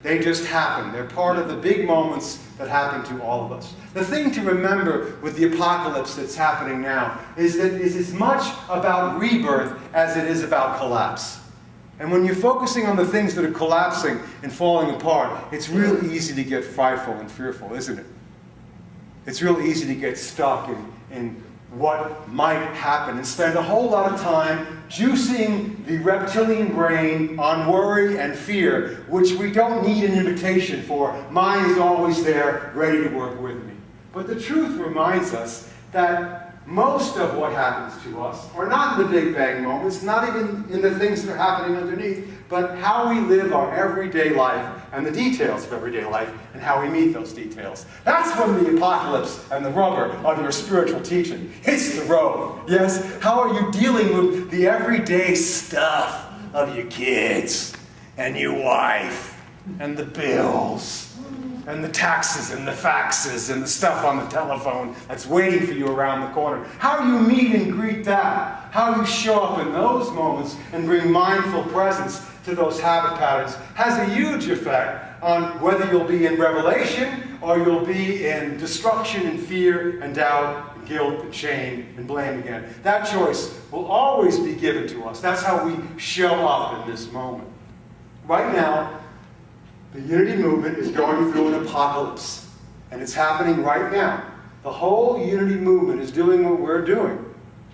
They just happen. They're part of the big moments that happen to all of us. The thing to remember with the apocalypse that's happening now is that it's as much about rebirth as it is about collapse. And when you're focusing on the things that are collapsing and falling apart, it's real easy to get frightful and fearful, isn't it? It's real easy to get stuck in what might happen and spend a whole lot of time juicing the reptilian brain on worry and fear, which we don't need an invitation for. Mine is always there, ready to work with me. But the truth reminds us that most of what happens to us are not in the Big Bang moments, not even in the things that are happening underneath, but how we live our everyday life and the details of everyday life and how we meet those details. That's when the apocalypse and the rubber of your spiritual teaching hits the road. Yes? How are you dealing with the everyday stuff of your kids and your wife and the bills and the taxes and the faxes and the stuff on the telephone that's waiting for you around the corner? How you meet and greet that, how you show up in those moments and bring mindful presence to those habit patterns has a huge effect on whether you'll be in revelation or you'll be in destruction and fear and doubt and guilt and shame and blame again. That choice will always be given to us. That's how we show up in this moment. Right now, the unity movement is going through an apocalypse, and it's happening right now. The whole unity movement is doing what we're doing.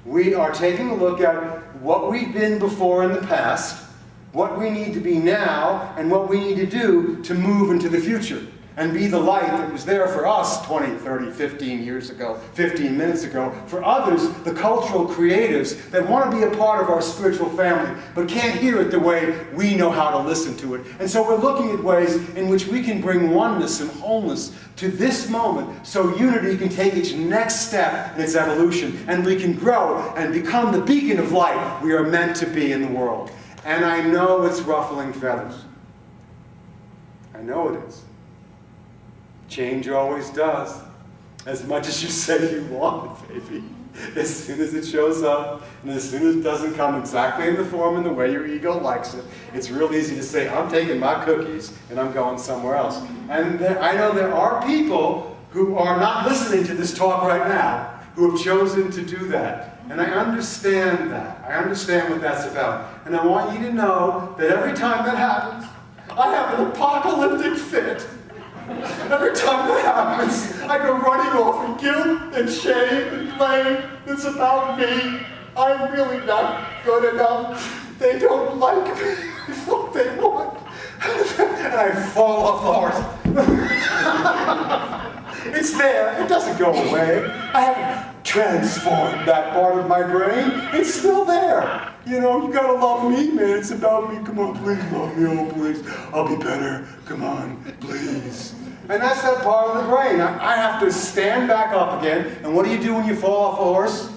We are taking a look at what we've been before in the past, what we need to be now, and what we need to do to move into the future and be the light that was there for us 20, 30, 15 years ago, 15 minutes ago. For others, the cultural creatives that want to be a part of our spiritual family but can't hear it the way we know how to listen to it. And so we're looking at ways in which we can bring oneness and wholeness to this moment so unity can take its next step in its evolution and we can grow and become the beacon of light we are meant to be in the world. And I know it's ruffling feathers. I know it is. Change always does. As much as you say you want it, baby. As soon as it shows up, and as soon as it doesn't come exactly in the form and the way your ego likes it, it's real easy to say, I'm taking my cookies and I'm going somewhere else. And I know there are people who are not listening to this talk right now who have chosen to do that. And I understand that. I understand what that's about. And I want you to know that every time that happens, I have an apocalyptic fit. Every time that happens, I go running off in guilt and shame and blame. It's about me. I'm really not good enough. They don't like me. It's what they want. And I fall apart. It's there. It doesn't go away. I haven't transformed that part of my brain. It's still there. You know, you gotta love me, man. It's about me. Come on, please love me. Oh, please. I'll be better. Come on, please. And that's that part of the brain. I have to stand back up again. And what do you do when you fall off a horse?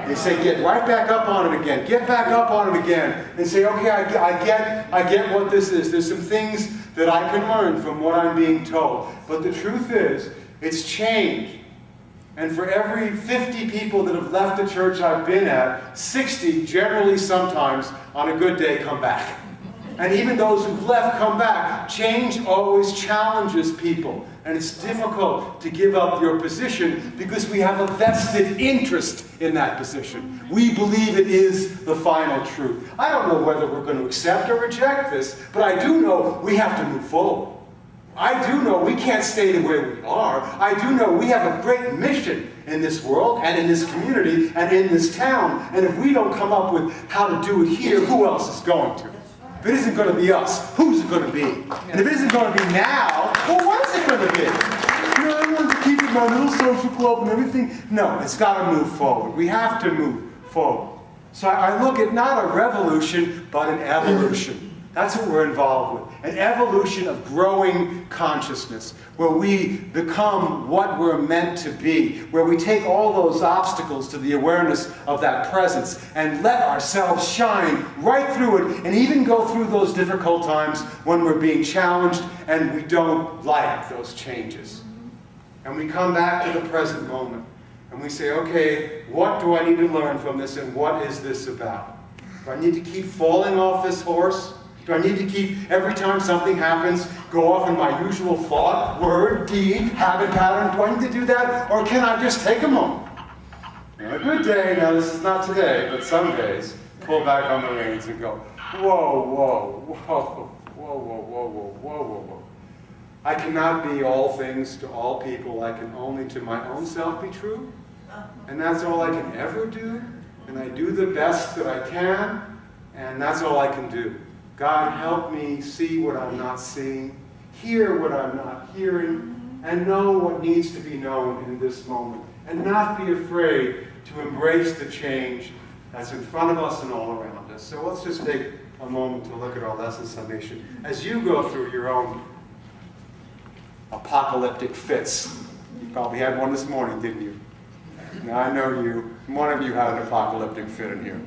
You say, get right back up on it again. Get back up on it again. And say, okay, I get what this is. There's some things that I can learn from what I'm being told. But the truth is, it's change. And for every 50 people that have left the church I've been at, 60 generally sometimes on a good day come back. And even those who've left come back. Change always challenges people. And it's difficult to give up your position because we have a vested interest in that position. We believe it is the final truth. I don't know whether we're going to accept or reject this, but I do know we have to move forward. I do know we can't stay the way we are. I do know we have a great mission in this world and in this community and in this town. And if we don't come up with how to do it here, who else is going to? If it isn't going to be us, who's it going to be? And if it isn't going to be now, well, what is it going to be? You know, I want to keep it my little social club and everything. No, it's got to move forward. We have to move forward. So I look at not a revolution, but an evolution. That's what we're involved with. An evolution of growing consciousness, where we become what we're meant to be, where we take all those obstacles to the awareness of that presence and let ourselves shine right through it and even go through those difficult times when we're being challenged and we don't like those changes. And we come back to the present moment and we say, okay, what do I need to learn from this and what is this about? Do I need to keep falling off this horse Do I need to keep, every time something happens, go off in my usual thought, word, deed, habit pattern? Do I need to do that? Or can I just take a moment? On a good day, now this is not today, but some days, pull back on the reins and go, whoa, whoa, whoa, whoa, whoa, whoa, whoa, whoa, whoa, whoa. I cannot be all things to all people. I can only to my own self be true. And that's all I can ever do. And I do the best that I can. And that's all I can do. God, help me see what I'm not seeing, hear what I'm not hearing, and know what needs to be known in this moment. And not be afraid to embrace the change that's in front of us and all around us. So let's just take a moment to look at our lesson summation. As you go through your own apocalyptic fits, you probably had one this morning, didn't you? Now I know you. One of you had an apocalyptic fit in here.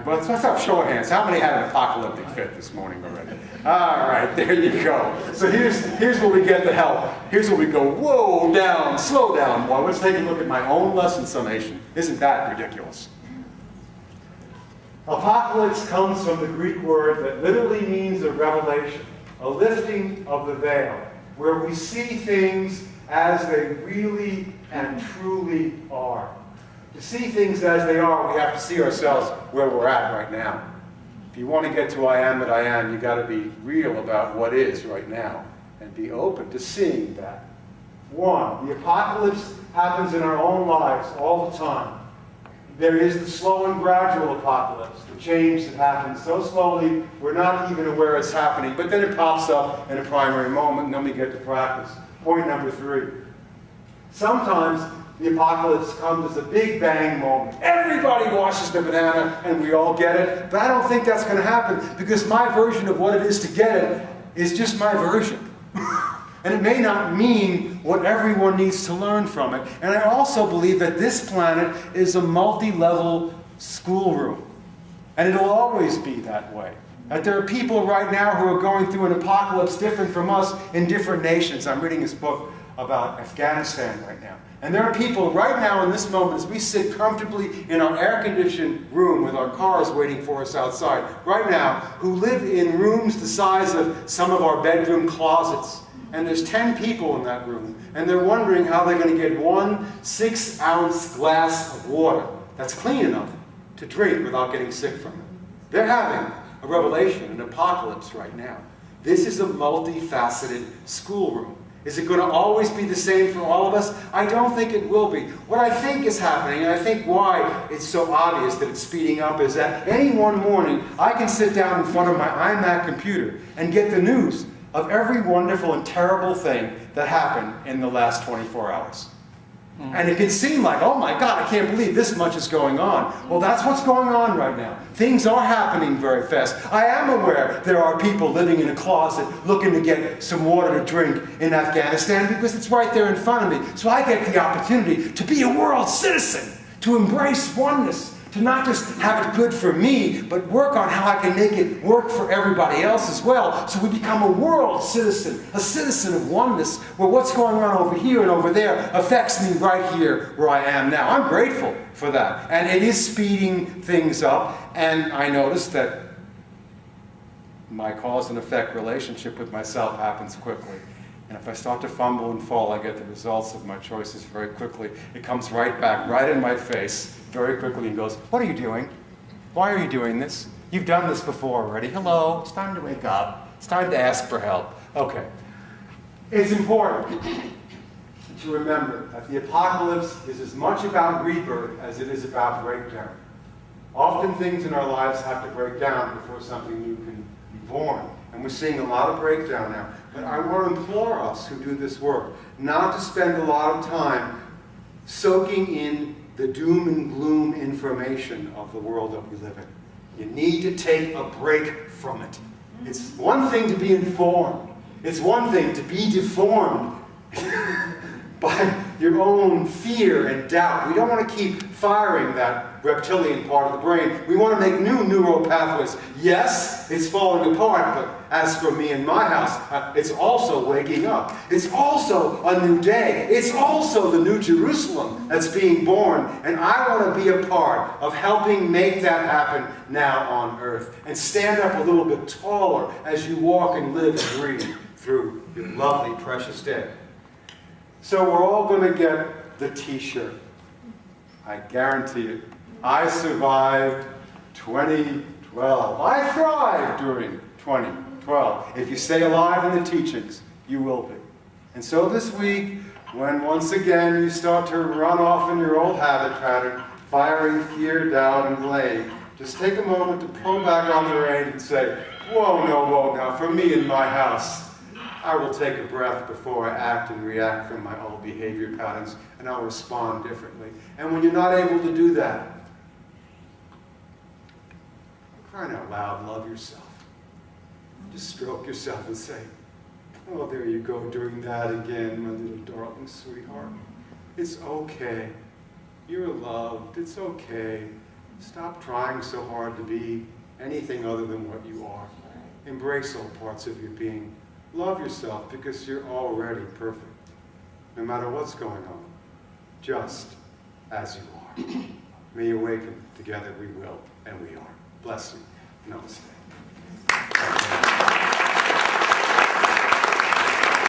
Let's have show of hands. How many had an apocalyptic fit this morning already? All right, there you go. So here's where we get the help. Here's where we go, whoa, down, slow down. Well, let's take a look at my own lesson summation. Isn't that ridiculous? Apocalypse comes from the Greek word that literally means a revelation, a lifting of the veil, where we see things as they really and truly are. To see things as they are, we have to see ourselves where we're at right now. If you want to get to I am that I am, you've got to be real about what is right now and be open to seeing that. One, the apocalypse happens in our own lives all the time. There is the slow and gradual apocalypse, the change that happens so slowly we're not even aware it's happening, but then it pops up in a primary moment and then we get to practice. Point number 3. Sometimes the apocalypse comes as a big bang moment. Everybody washes the banana and we all get it. But I don't think that's going to happen because my version of what it is to get it is just my version. And it may not mean what everyone needs to learn from it. And I also believe that this planet is a multi-level schoolroom. And it'll always be that way. That there are people right now who are going through an apocalypse different from us in different nations. I'm reading this book about Afghanistan right now. And there are people right now in this moment as we sit comfortably in our air-conditioned room with our cars waiting for us outside, right now, who live in rooms the size of some of our bedroom closets. And there's 10 people in that room. And they're wondering how they're going to get 1 6-ounce glass of water that's clean enough to drink without getting sick from it. They're having a revelation, an apocalypse right now. This is a multifaceted schoolroom. Is it going to always be the same for all of us? I don't think it will be. What I think is happening, and I think why it's so obvious that it's speeding up, is that any one morning I can sit down in front of my iMac computer and get the news of every wonderful and terrible thing that happened in the last 24 hours. And it can seem like, oh my God, I can't believe this much is going on. Well, that's what's going on right now. Things are happening very fast. I am aware there are people living in a closet looking to get some water to drink in Afghanistan because it's right there in front of me. So I get the opportunity to be a world citizen, to embrace oneness, to not just have it good for me, but work on how I can make it work for everybody else as well. So we become a world citizen, a citizen of oneness, where what's going on over here and over there affects me right here where I am now. I'm grateful for that. And it is speeding things up. And I notice that my cause and effect relationship with myself happens quickly. And if I start to fumble and fall, I get the results of my choices very quickly. It comes right back, right in my face, very quickly and goes, what are you doing? Why are you doing this? You've done this before already. Hello, it's time to wake up. It's time to ask for help. Okay. It's important to remember that the apocalypse is as much about rebirth as it is about breakdown. Often things in our lives have to break down before something new can be born. And we're seeing a lot of breakdown now. But I want to implore us who do this work not to spend a lot of time soaking in the doom and gloom information of the world that we live in. You need to take a break from it. It's one thing to be informed. It's one thing to be deformed by your own fear and doubt. We don't want to keep firing that reptilian part of the brain. We want to make new neural pathways. Yes, it's falling apart, but as for me and my house, it's also waking up. It's also a new day. It's also the new Jerusalem that's being born. And I want to be a part of helping make that happen now on earth. And stand up a little bit taller as you walk and live and breathe through your lovely, precious day. So we're all going to get the t-shirt. I guarantee it. I survived 2012. I thrived during 2012. If you stay alive in the teachings, you will be. And so this week, when once again you start to run off in your old habit pattern, firing fear, doubt, and blame, just take a moment to pull back on the rein and say, whoa, now, for me in my house, I will take a breath before I act and react from my old behavior patterns, and I'll respond differently. And when you're not able to do that, crying out loud, love yourself. Just stroke yourself and say, oh, there you go, doing that again, my little darling sweetheart. It's okay. You're loved. It's okay. Stop trying so hard to be anything other than what you are. Embrace all parts of your being. Love yourself because you're already perfect, no matter what's going on, just as you are. May you awaken. Together we will, and we are. Bless you. Namaste.